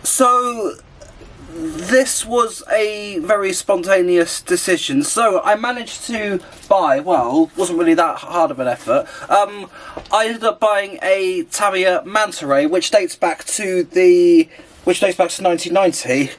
So this was a very spontaneous decision. So I managed to buy, well, wasn't really that hard of an effort. I ended up buying a Tamiya Manta Ray, which dates back to 1990.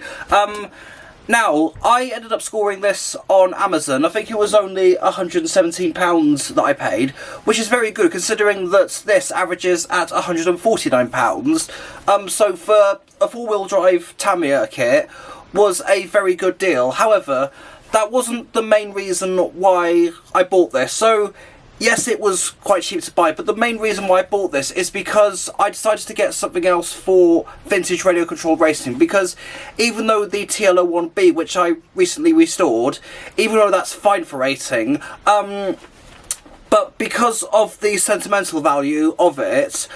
Now, I ended up scoring this on Amazon. I think it was only £117 that I paid, which is very good considering that this averages at £149. So for a four-wheel drive Tamiya kit was a very good deal. However, that wasn't the main reason why I bought this. So yes, it was quite cheap to buy, but the main reason why I bought this is because I decided to get something else for vintage radio controlled racing, because even though the TL01B, which I recently restored, even though that's fine for racing, but because of the sentimental value of it,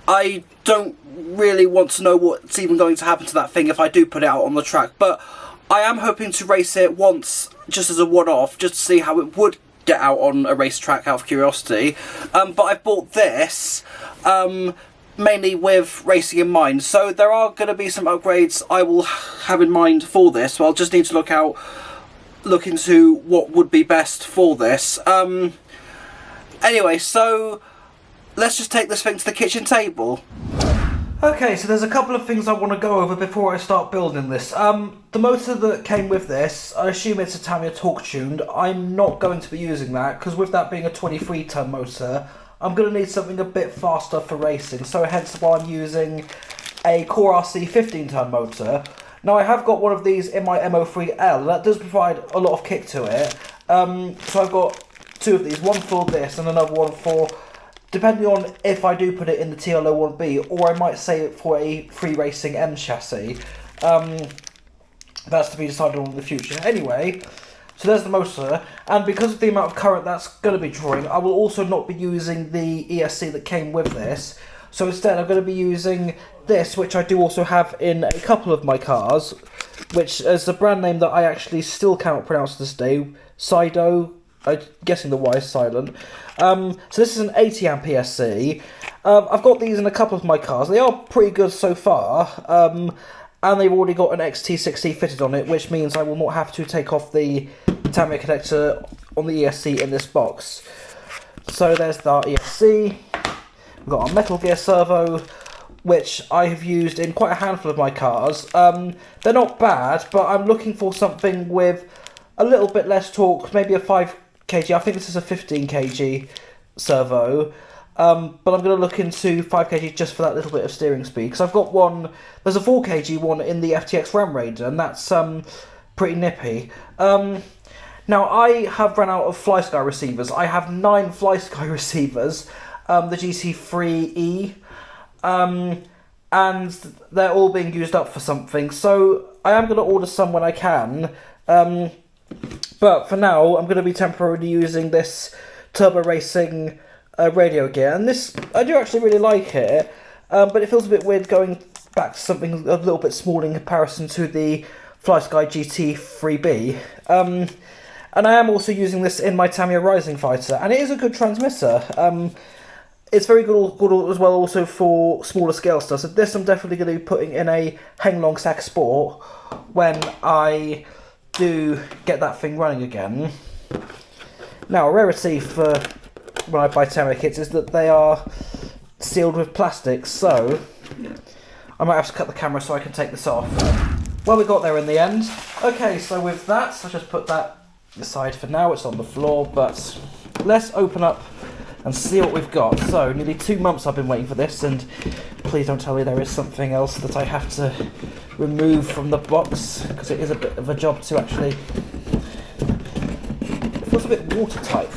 I don't really want to know what's even going to happen to that thing if I do put it out on the track. But I am hoping to race it once, just as a one-off, just to see how it would get out on a racetrack out of curiosity. But I've bought this mainly with racing in mind. So there are going to be some upgrades I will have in mind for this. So I'll just need to look into what would be best for this. Anyway, so let's just take this thing to the kitchen table. Okay, so there's a couple of things I want to go over before I start building this. The motor that came with this, I assume it's a Tamiya torque tuned. I'm not going to be using that, because with that being a 23 ton motor, I'm going to need something a bit faster for racing, so hence why I'm using a Core RC 15 ton motor. Now I have got one of these in my MO3L, that does provide a lot of kick to it. So I've got two of these, one for this and another one for, depending on if I do put it in the TL01B, or I might save it for a free racing M chassis. That's to be decided on in the future. Anyway, so there's the motor, and because of the amount of current that's going to be drawing, I will also not be using the ESC that came with this. So instead I'm going to be using this, which I do also have in a couple of my cars, which is a brand name that I actually still cannot pronounce to this day, Sido. I'm guessing the Y is silent. So this is an 80 amp ESC. I've got these in a couple of my cars. They are pretty good so far. And they've already got an XT60 fitted on it, which means I will not have to take off the Tamiya connector on the ESC in this box. So there's the ESC. We've got our Metal Gear servo, which I have used in quite a handful of my cars. They're not bad, but I'm looking for something with a little bit less torque, maybe a 5 kg. I think this is a 15 kg servo. But I'm going to look into 5 kg just for that little bit of steering speed. Because I've got one, there's a 4 kg one in the FTX Ram Raider, and that's pretty nippy. Now, I have run out of FlySky receivers. I have 9 FlySky receivers, the GT3E, and they're all being used up for something. So I am going to order some when I can. But for now, I'm going to be temporarily using this Turbo Racing radio gear, and this, I do actually really like it, but it feels a bit weird going back to something a little bit small in comparison to the FlySky GT3B. And I am also using this in my Tamiya Rising Fighter, and it is a good transmitter. It's very good as well also for smaller scale stuff, so this I'm definitely going to be putting in a Henglong Sac Sport when I do get that thing running again. Now, a rarity for when I buy Tamiya kits is that they are sealed with plastic, so I might have to cut the camera so I can take this off. Well, we got there in the end. Okay, so with that, I'll just put that aside for now. It's on the floor, but let's open up and see what we've got. So, nearly 2 months I've been waiting for this, and please don't tell me there is something else that I have to remove from the box, because it is a bit of a job to actually... It feels a bit watertight.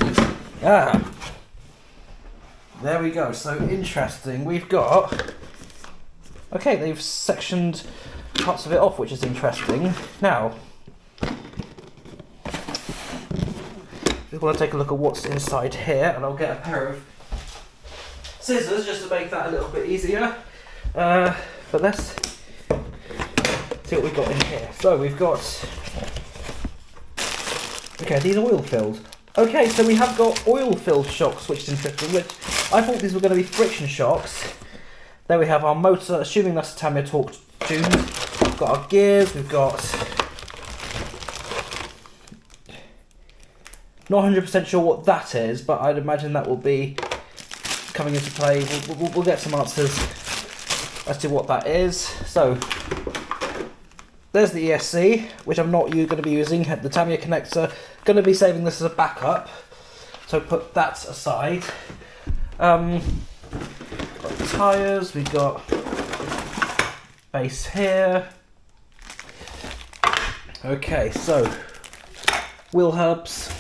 There we go. So interesting. We've got... Okay, they've sectioned parts of it off, which is interesting. Now, just want to take a look at what's inside here, and I'll get a pair of scissors just to make that a little bit easier. But let's see what we've got in here. So we've got... Okay, these are oil-filled. Okay, so we have got oil-filled shocks, which is interesting, which I thought these were going to be friction shocks. There we have our motor, assuming that's a Tamiya torque tuned. got our gears, we've got... Not 100% sure what that is, but I'd imagine that will be coming into play. We'll get some answers as to what that is. So, there's the ESC, which I'm not going to be using, the Tamiya connector. Going to be saving this as a backup, so put that aside. Got the tyres, we've got base here. Okay, so wheel hubs.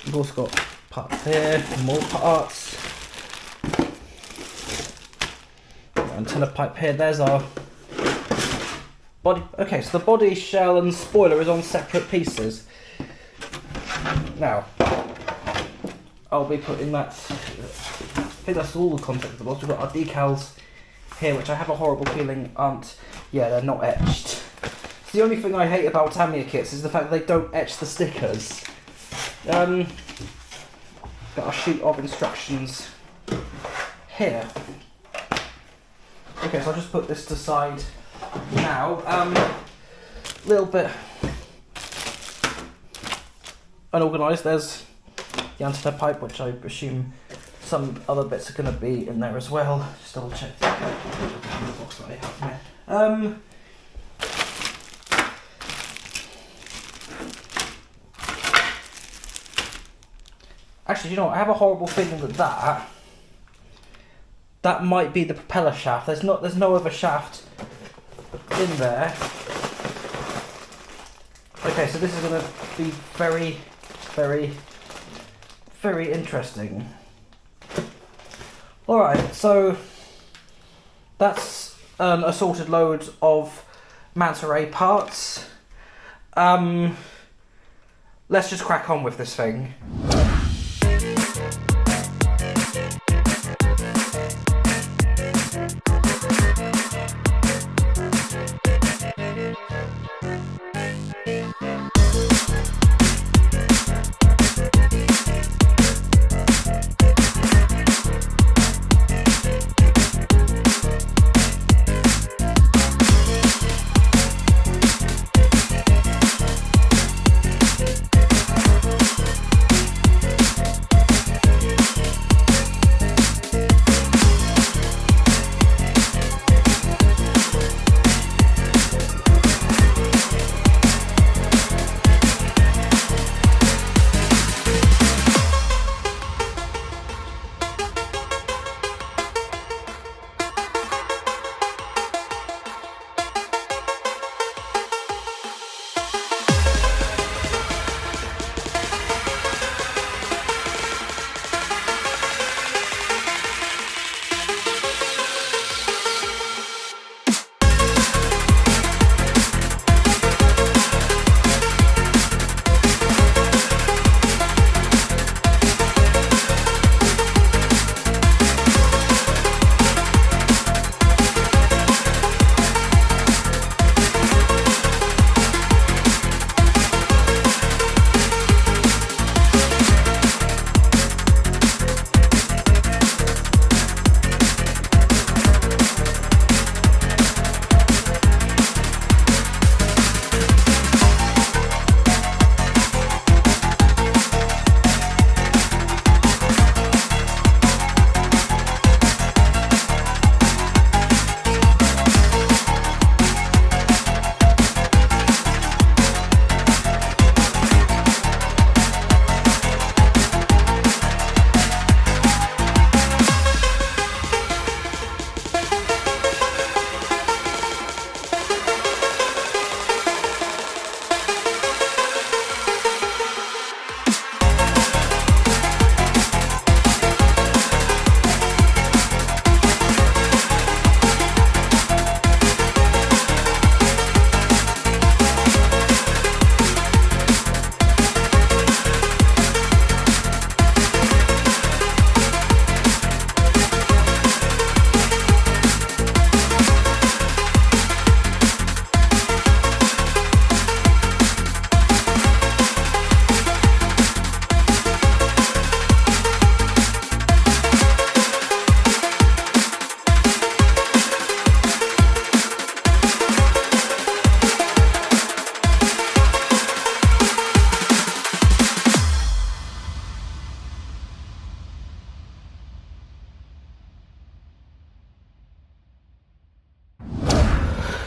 We've also got parts here, more parts. Antenna pipe here, there's our body. Okay, so the body, shell and spoiler is on separate pieces. Now, I'll be putting that, I think that's all the content of the box. We've got our decals here, which I have a horrible feeling aren't, yeah, they're not etched. The only thing I hate about Tamiya kits is the fact that they don't etch the stickers. Got a sheet of instructions here. Okay, so I'll just put this to side now. Little bit unorganised. There's the antenna pipe, which I assume some other bits are going to be in there as well. Just double check the box that I have here. Actually, you know what? I have a horrible feeling that might be the propeller shaft. There's no other shaft in there. Okay, so this is going to be very, very, very interesting. Alright, so that's an assorted load of Manta Ray parts. Let's just crack on with this thing.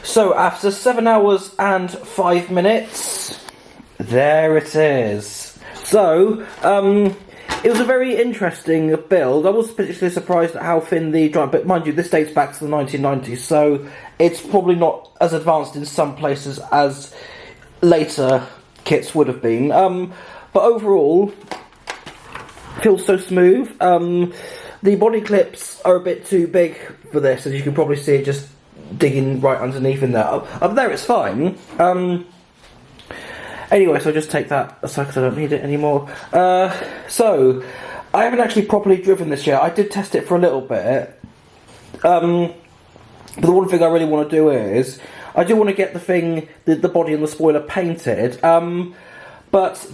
So after 7 hours and 5 minutes, there it is. So, it was a very interesting build. I was particularly surprised at how thin the joint, but mind you, this dates back to the 1990s, so it's probably not as advanced in some places as later kits would have been. But overall, feels so smooth. The body clips are a bit too big for this, as you can probably see it just digging right underneath in there. Up there it's fine. Anyway, so I'll just take that aside because I don't need it anymore. So, I haven't actually properly driven this yet. I did test it for a little bit. But the one thing I really want to do is, I do want to get the thing, the body and the spoiler painted. But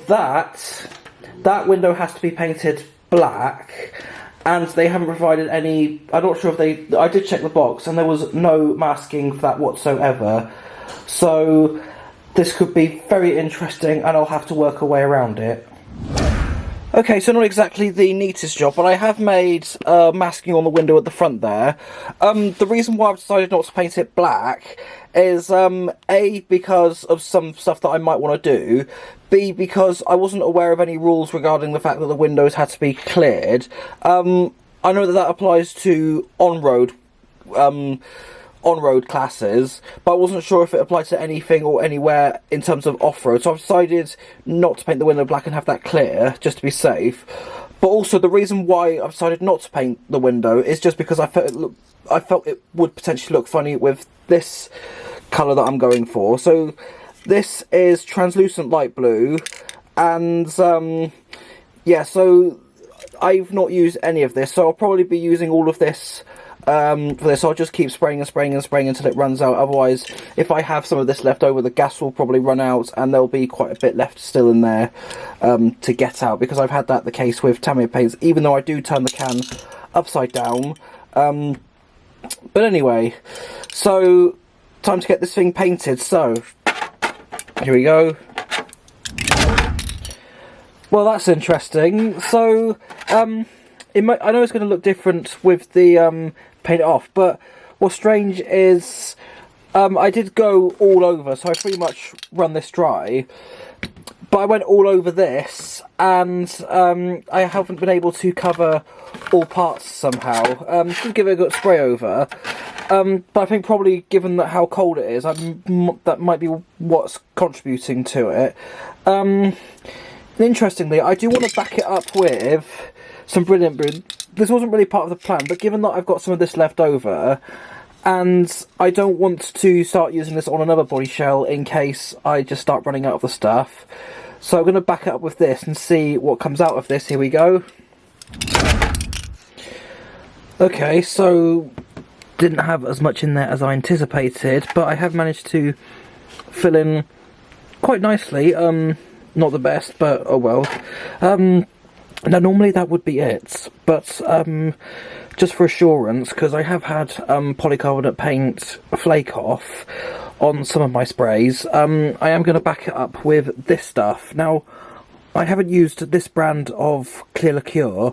that window has to be painted black. And they haven't provided any, I'm not sure if I did check the box and there was no masking for that whatsoever. So, this could be very interesting and I'll have to work a way around it. Okay, so not exactly the neatest job, but I have made masking on the window at the front there. The reason why I've decided not to paint it black is A, because of some stuff that I might want to do, B, because I wasn't aware of any rules regarding the fact that the windows had to be cleared. I know that applies to on-road classes, but I wasn't sure if it applied to anything or anywhere in terms of off-road, so I've decided not to paint the window black and have that clear, just to be safe. But also, the reason why I've decided not to paint the window is just because I felt it would potentially look funny with this colour that I'm going for. So, this is translucent light blue, and, yeah, so I've not used any of this, so I'll probably be using all of this for this. I'll just keep spraying and spraying and spraying until it runs out. Otherwise, if I have some of this left over, the gas will probably run out and there'll be quite a bit left still in there to get out, because I've had that the case with Tamiya paints, even though I do turn the can upside down. But anyway, so time to get this thing painted. So here we go. Well, that's interesting. So I know it's going to look different with the paint it off, but what's strange is I did go all over, so I pretty much run this dry, but I went all over this and I haven't been able to cover all parts somehow. Just give it a good spray over, but I think probably given that how cold it is, that might be what's contributing to it. Interestingly, I do want to back it up with some Brilliant Brew. This wasn't really part of the plan, but given that I've got some of this left over, and I don't want to start using this on another body shell in case I just start running out of the stuff. So I'm going to back it up with this and see what comes out of this. Here we go. Okay, so didn't have as much in there as I anticipated, but I have managed to fill in quite nicely. Not the best, but oh well. Now normally that would be it, but just for assurance, because I have had polycarbonate paint flake off on some of my sprays, I am going to back it up with this stuff. Now, I haven't used this brand of clear liqueur,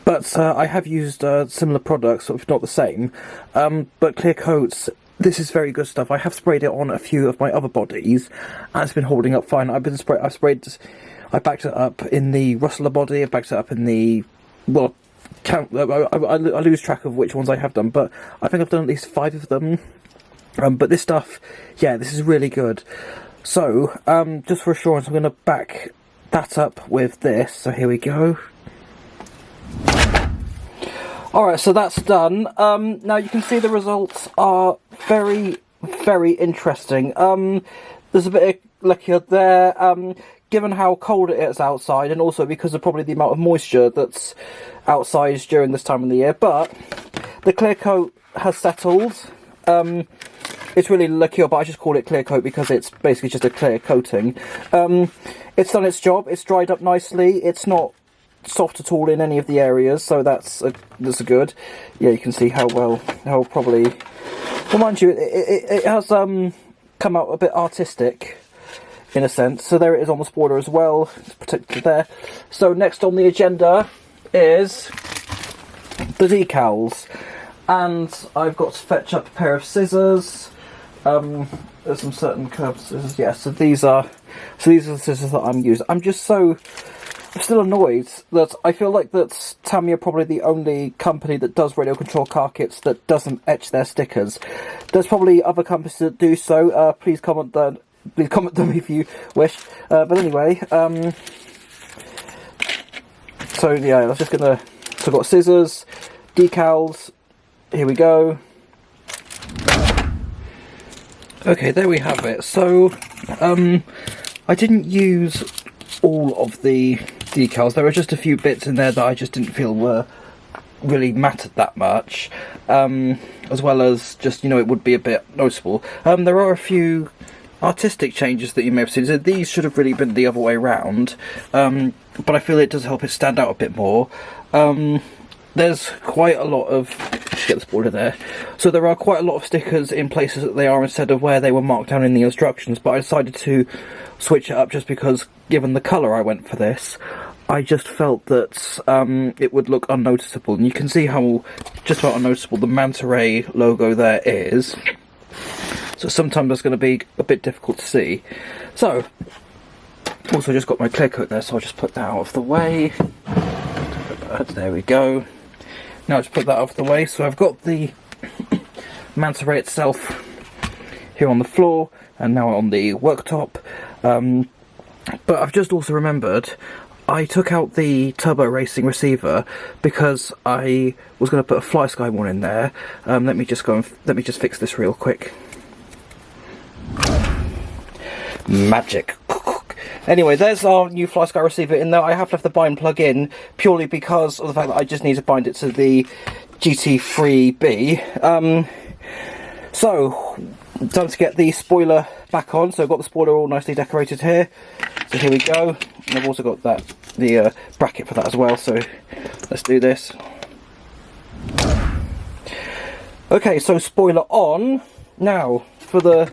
but I have used similar products, if not the same, but Clear Coats. This is very good stuff. I have sprayed it on a few of my other bodies, and it's been holding up fine. I backed it up in the Rustler body, I've backed it up in the, well, I lose track of which ones I have done, but I think I've done at least 5 of them. But this stuff, yeah, this is really good. So, just for assurance, I'm going to back that up with this. So here we go. Alright, so that's done. Now you can see the results are very, very interesting. There's a bit of liquor there, given how cold it is outside, and also because of probably the amount of moisture that's outside during this time of the year. But the clear coat has settled. It's really liqueur, but I just call it clear coat because it's basically just a clear coating. It's done its job, it's dried up nicely, it's not soft at all in any of the areas, so that's a good. Yeah, you can see how probably, well, mind you, it has come out a bit artistic in a sense. So there it is on the spoiler as well, it's protected there. So next on the agenda is the decals, And I've got to fetch up a pair of scissors. There's some certain curved scissors. Yeah, so these are the scissors that I'm using. I'm still annoyed that I feel like that Tamiya are probably the only company that does radio control car kits that doesn't etch their stickers. There's probably other companies that do so. Please comment them if you wish. But anyway, so yeah, I was just gonna. So I've got scissors, decals. Here we go. Okay, there we have it. So, I didn't use all of the decals. There were just a few bits in there that I just didn't feel were really mattered that much. As well as just, it would be a bit noticeable. There are a few artistic changes that you may have seen. So these should have really been the other way around. But I feel it does help it stand out a bit more. There's quite a lot of... Get the spoiler there. So there are quite a lot of stickers in places that they are instead of where they were marked down in the instructions, but I decided to switch it up just because, given the colour I went for this, I just felt that it would look unnoticeable. And you can see how just about unnoticeable the Manta logo there is. So sometimes it's going to be a bit difficult to see. So, also just got my clear coat there, so I'll just put that out of the way. There we go. Now just put that out of the way. So I've got the Manta itself here on the floor and now on the worktop. But I've just also remembered I took out the turbo racing receiver because I was going to put a Fly Sky one in there. Let me just fix this real quick. Magic. Anyway, there's our new Fly Sky receiver in there. I have left the bind plug in purely because of the fact that I just need to bind it to the GT3B. So, time to get the spoiler back on. So I've got the spoiler all nicely decorated here. So here we go. And I've also got the bracket for that as well. So let's do this. Okay, so spoiler on. Now, for the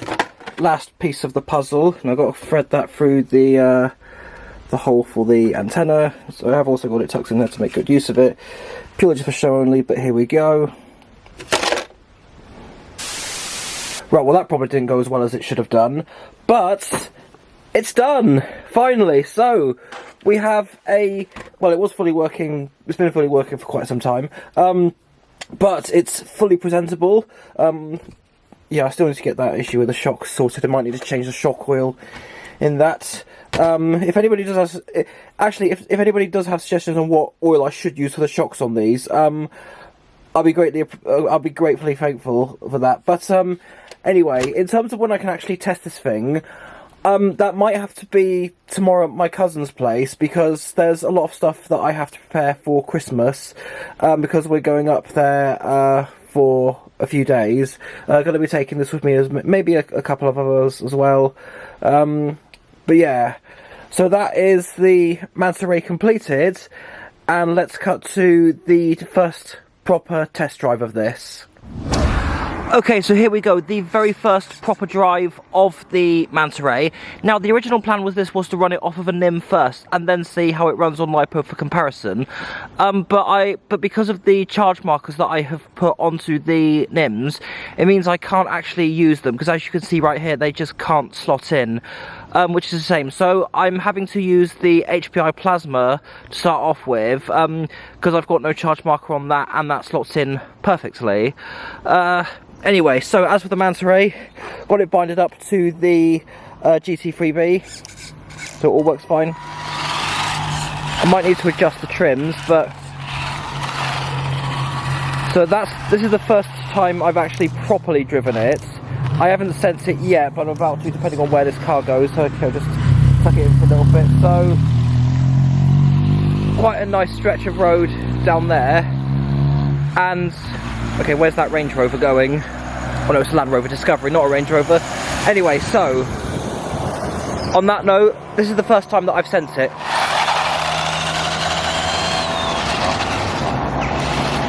last piece of the puzzle, and I've got to thread that through the hole for the antenna. So I have also got it tucked in there to make good use of it, purely just for show only. But here we go. Right, well that probably didn't go as well as it should have done, but it's done finally. So we have well, it was fully working. It's been fully working for quite some time, but it's fully presentable. Yeah, I still need to get that issue with the shock sorted. I might need to change the shock oil in that. If anybody does have, actually, if anybody does have suggestions on what oil I should use for the shocks on these, I'll be gratefully thankful for that. But anyway, in terms of when I can actually test this thing, that might have to be tomorrow at my cousin's place, because there's a lot of stuff that I have to prepare for Christmas, because we're going up there for a few days. Going to be taking this with me, as maybe a couple of others as well. But yeah, so that is the Manta Ray completed, and let's cut to the first proper test drive of this. Okay, so here we go, the very first proper drive of the Manta Ray. Now, the original plan was to run it off of a NIM first, and then see how it runs on LiPo for comparison. But because of the charge markers that I have put onto the NIMs, it means I can't actually use them, because as you can see right here, they just can't slot in. Which is the same. So I'm having to use the HPI plasma to start off with, because I've got no charge marker on that, and that slots in perfectly. Anyway, so as for the Manta Ray, got it binded up to the GT3B, so it all works fine. I might need to adjust the trims, but so this is the first time I've actually properly driven it. I haven't sent it yet, but I'm about to, depending on where this car goes, so I'll just tuck it in for a little bit. So, quite a nice stretch of road down there, and, okay, where's that Range Rover going? Oh no, it's a Land Rover Discovery, not a Range Rover. Anyway, so, on that note, this is the first time that I've sent it.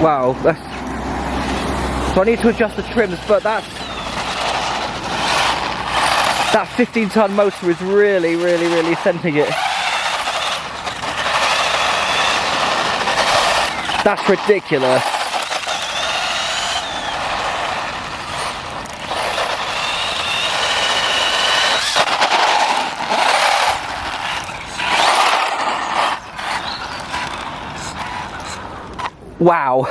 Wow, so I need to adjust the trims, but that 15-ton motor is really sending it. That's ridiculous. Wow.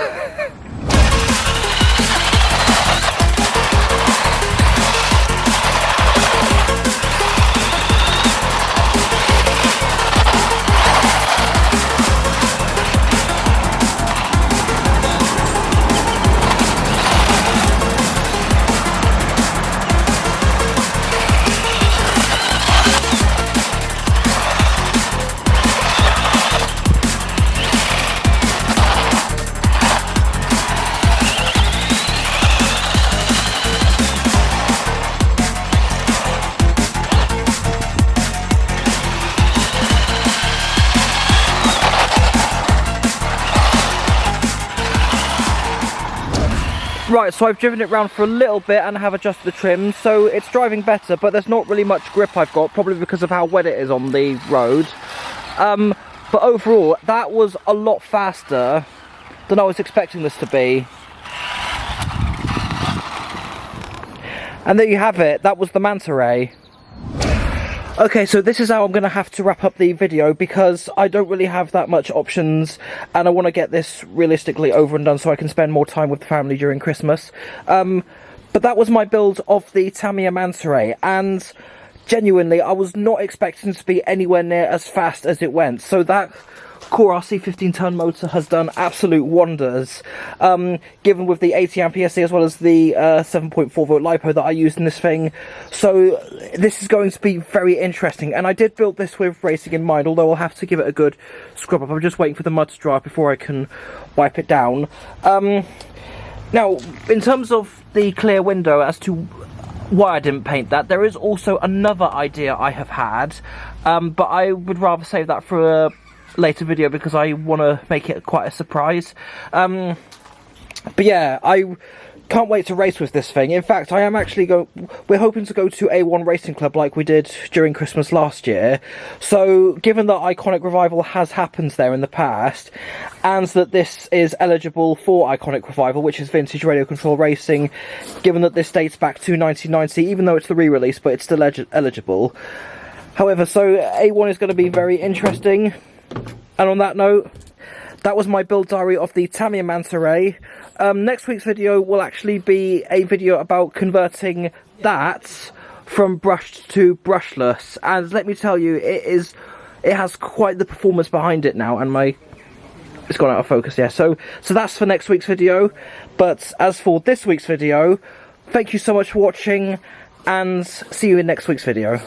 Right, so I've driven it round for a little bit and have adjusted the trim, so it's driving better, but there's not really much grip I've got, probably because of how wet it is on the road. But overall, that was a lot faster than I was expecting this to be. And there you have it, that was the Manta Ray. Okay, so this is how I'm going to have to wrap up the video, because I don't really have that much options and I want to get this realistically over and done so I can spend more time with the family during Christmas. But that was my build of the Tamiya Manta Ray, and genuinely I was not expecting to be anywhere near as fast as it went. So that Core RC 15-ton motor has done absolute wonders, given with the 80 amp ESC as well as the 7.4 volt LiPo that I used in this thing. So this is going to be very interesting, and I did build this with racing in mind, although I'll have to give it a good scrub up. I'm just waiting for the mud to dry before I can wipe it down. Now, in terms of the clear window, as to why I didn't paint that, there is also another idea I have had, but I would rather save that for a later video because I want to make it quite a surprise. But yeah, I can't wait to race with this thing. In fact, I am actually we're hoping to go to A1 Racing Club like we did during Christmas last year. So given that Iconic Revival has happened there in the past, and that this is eligible for Iconic Revival, which is Vintage Radio Control Racing, given that this dates back to 1990, even though it's the re-release, but it's still eligible. However, so A1 is going to be very interesting. And on that note, that was my build diary of the Tamiya Manta Ray. Next week's video will actually be a video about converting that from brushed to brushless. And let me tell you, it has quite the performance behind it now. And it's gone out of focus, yeah. So that's for next week's video. But as for this week's video, thank you so much for watching, and see you in next week's video.